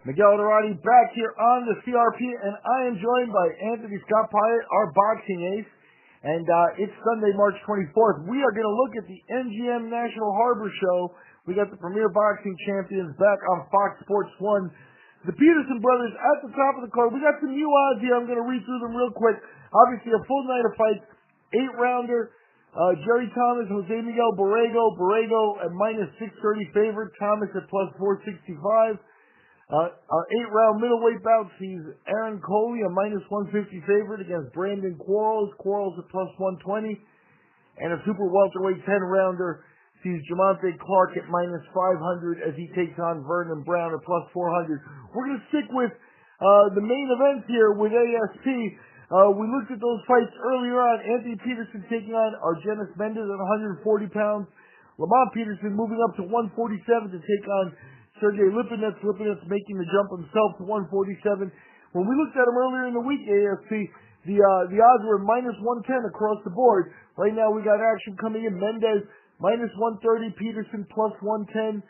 Miguel Iturrate back here on the CRP, and I am joined by Anthony Scott Piatt, our boxing ace. And it's Sunday, March 24th. We are going to look at the MGM National Harbor Show. We got the premier boxing champions back on Fox Sports 1. The Peterson brothers at the top of the card. We got some new odds here. I'm going to read through them real quick. Obviously, a full night of fights. 8-rounder. Jerry Thomas, Jose Miguel Borrego. Borrego at minus 630 favorite. Thomas at plus 465. 8-round middleweight bout sees Aaron Coley, a minus 150 favorite against Brandon Quarles. Quarles at plus 120. And a super welterweight 10-rounder sees Jamontay at minus 500 as he takes on Vernon Brown at plus 400. We're going to stick with the main event here with ASP. We looked at those fights earlier on. Anthony Peterson taking on Argenis Mendez at 140 pounds. Lamont Peterson moving up to 147 to take on Sergey Lipinets. Lipinets making the jump himself to 147. When we looked at him earlier in the week, ASP, the odds were minus 110 across the board. Right now we got action coming in. Mendez minus 130, Peterson plus 110.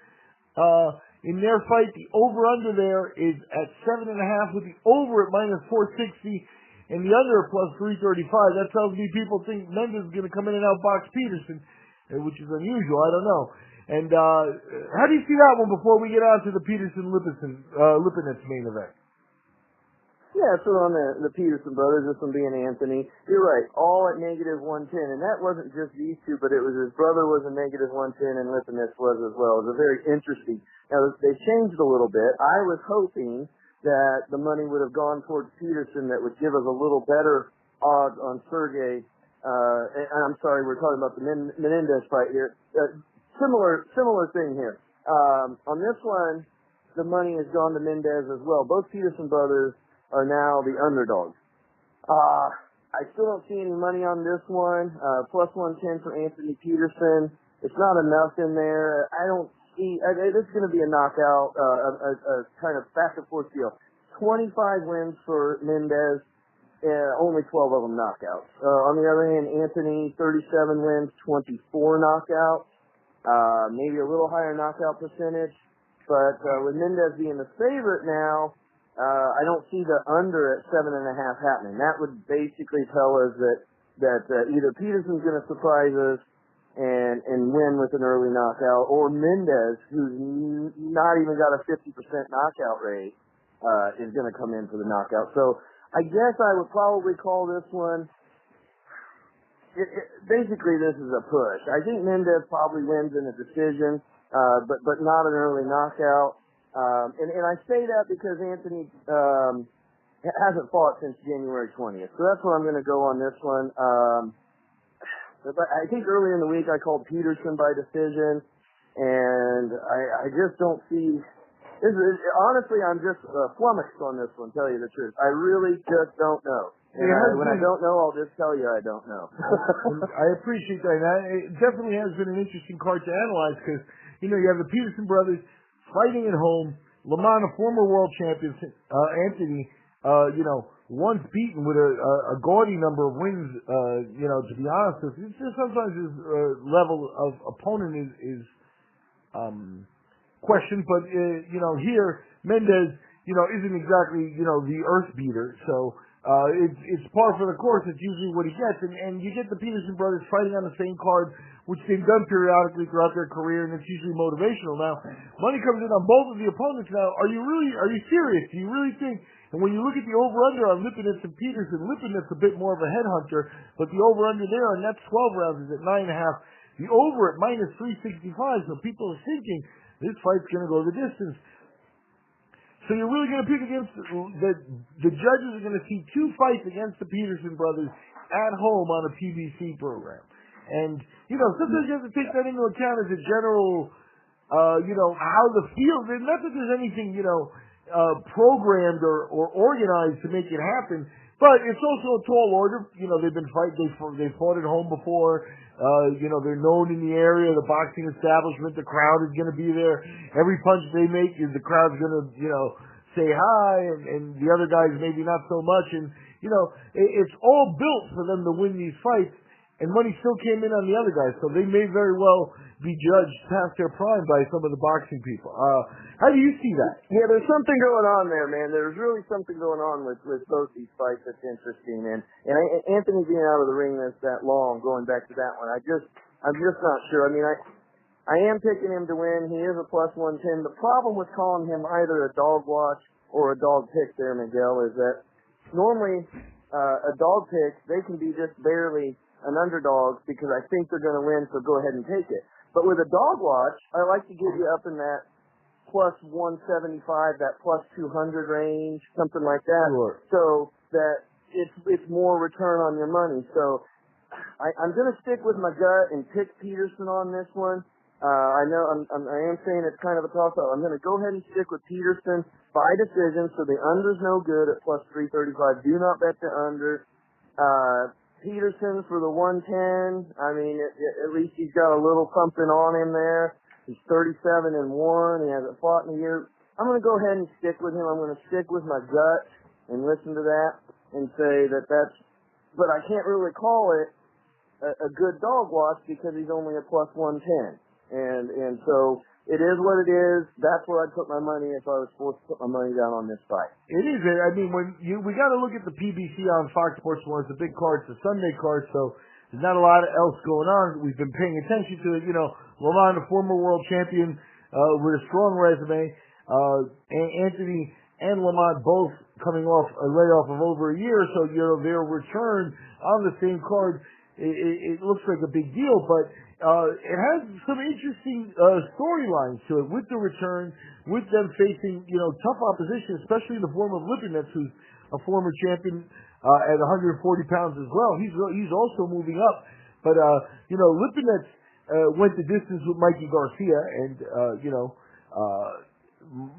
In their fight, the over-under there is at 7.5 with the over at minus 460 and the under at plus 335. That tells me people think Mendez is going to come in and outbox Peterson, which is unusual. I don't know. And how do you see that one before we get on to the Peterson-Lipinets main event? Yeah, so on the Peterson brothers, this one being Anthony, you're right, all at negative 110. And that wasn't just these two, but it was his brother was a negative 110 and Lipinets was as well. It was very interesting. Now, they changed a little bit. I was hoping that the money would have gone towards Peterson that would give us a little better odds on Sergey. And I'm sorry, we're talking about the Mendez fight here. Similar thing here. On this one, the money has gone to Mendez as well. Both Peterson brothers are now the underdogs. I still don't see any money on this one. Plus 110 for Anthony Peterson. It's not enough in there. I don't see. This is going to be a knockout, a kind of back and forth deal. 25 wins for Mendez. Only 12 of them knockouts. On the other hand, Anthony, 37 wins, 24 knockouts. Maybe a little higher knockout percentage, but with Mendez being the favorite now, I don't see the under at 7.5 happening. That would basically tell us that either Peterson's going to surprise us and win with an early knockout, or Mendez, who's not even got a 50% knockout rate, is going to come in for the knockout. So I guess I would probably call this one. Basically, this is a push. I think Mendez probably wins in a decision, but not an early knockout. And I say that because Anthony hasn't fought since January 20th. So that's where I'm going to go on this one. But I think earlier in the week I called Peterson by decision, and I just don't see. Honestly, I'm just flummoxed on this one, tell you the truth. I really just don't know. And when I don't know, I'll just tell you I don't know. I appreciate that. It definitely has been an interesting card to analyze because, you have the Peterson brothers fighting at home. Lamont, a former world champion, Anthony, once beaten with a gaudy number of wins, to be honest with you. It's just sometimes his level of opponent is questioned. But, here, Mendez, isn't exactly, the earth beater. So, it's par for the course. It's usually what he gets, and you get the Peterson brothers fighting on the same card, which they've done periodically throughout their career, and it's usually motivational. Now, money comes in on both of the opponents. Now, are you serious? Do you really think? And when you look at the over/under on Lipinets and Peterson, Lipinets a bit more of a headhunter, but the over/under there on that 12 rounds is at 9.5. The over at minus 365. So people are thinking this fight's going to go the distance. So you're really going to pick against the judges are going to see two fights against the Peterson brothers at home on a PBC program. And, sometimes you have to take that into account as a general, how the field, not that there's anything, programmed or organized to make it happen, but it's also a tall order. They've been they've fought at home before. They're known in the area, the boxing establishment, the crowd is going to be there. Every punch they make, the crowd's going to, say hi, and the other guys maybe not so much. And, it's all built for them to win these fights. and money still came in on the other guys, so they may very well be judged past their prime by some of the boxing people. How do you see that? Yeah, there's something going on there, man. There's really something going on with both these fights that's interesting, and Anthony being out of the ring that long, going back to that one, I'm just not sure. I mean, I am picking him to win. He is a plus 110. The problem with calling him either a dog watch or a dog pick there, Miguel, is that normally a dog pick, they can be just barely an underdog because I think they're going to win, so go ahead and take it. But with a dog watch, I like to get you up in that plus 175, that plus 200 range, something like that, sure, so that it's more return on your money. So I'm going to stick with my gut and pick Peterson on this one. I know I am saying it's kind of a toss-up. I'm going to go ahead and stick with Peterson by decision, so the under's no good at plus 335. Do not bet the under. Peterson for the 110. I mean, at least he's got a little something on him there. He's 37-1. He hasn't fought in a year. I'm going to go ahead and stick with him. I'm going to stick with my gut and listen to that and say that's. But I can't really call it a good dog watch because he's only a plus 110. And so it is what it is. That's where I'd put my money if I was forced to put my money down on this fight. It is. I mean, we got to look at the PBC on Fox Sports 1. It's a big card. It's a Sunday card, so there's not a lot else going on. We've been paying attention to it. You know, Lamont, a former world champion with a strong resume. Anthony and Lamont both coming off a layoff of over a year, so you know their return on the same card. It looks like a big deal, but it has some interesting storylines to it with the return, with them facing tough opposition, especially in the form of Lipinets, who's a former champion at 140 pounds as well. He's also moving up, but Lipinets went the distance with Mikey Garcia, and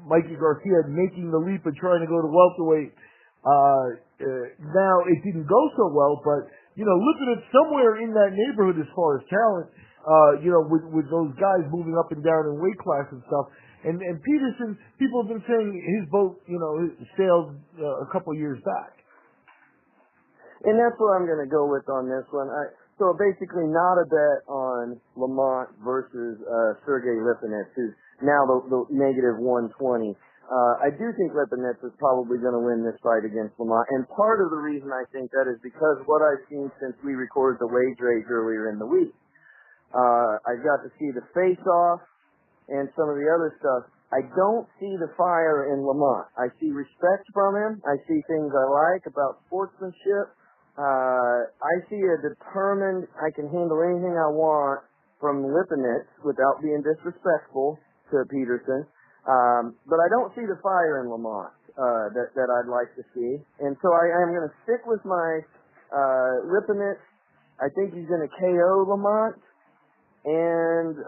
Mikey Garcia making the leap and trying to go to welterweight. Now it didn't go so well, but Lipinets somewhere in that neighborhood as far as talent. With those guys moving up and down in weight class and stuff. And Peterson, people have been saying his boat, sailed a couple of years back. And that's what I'm going to go with on this one. So basically not a bet on Lamont versus Sergey Lipinets, who's now the negative 120. I do think Lipinets is probably going to win this fight against Lamont. And part of the reason I think that is because what I've seen since we recorded the wage rate earlier in the week. I got to see the face-off and some of the other stuff. I don't see the fire in Lamont. I see respect from him. I see things I like about sportsmanship. I see a determined, I can handle anything I want from Lipinets without being disrespectful to Peterson. But I don't see the fire in Lamont that I'd like to see. And so I am going to stick with my Lipinets. I think he's going to KO Lamont. And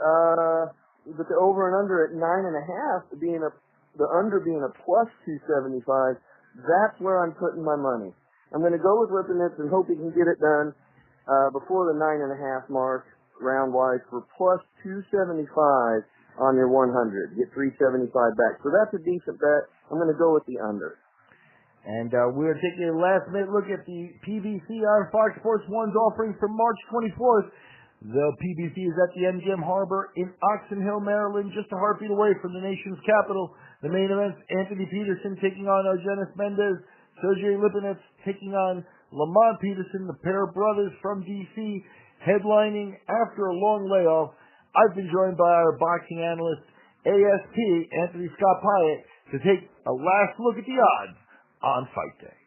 but the over and under at 9.5, the under being a plus 275, that's where I'm putting my money. I'm going to go with Lipinets and hope he can get it done before the 9.5 mark, round wise, for plus 275 on your 100. Get 375 back. So that's a decent bet. I'm going to go with the under. And we're taking a last-minute look at the PBC on Fox Sports 1's offering for March 24th. The PBC is at the MGM Harbor in Oxon Hill, Maryland, just a heartbeat away from the nation's capital. The main events, Anthony Peterson taking on Argenis Mendez, Sergey Lipinets taking on Lamont Peterson, the pair of brothers from D.C., headlining after a long layoff. I've been joined by our boxing analyst, ASP, Anthony Scott Piatt, to take a last look at the odds on Fight Day.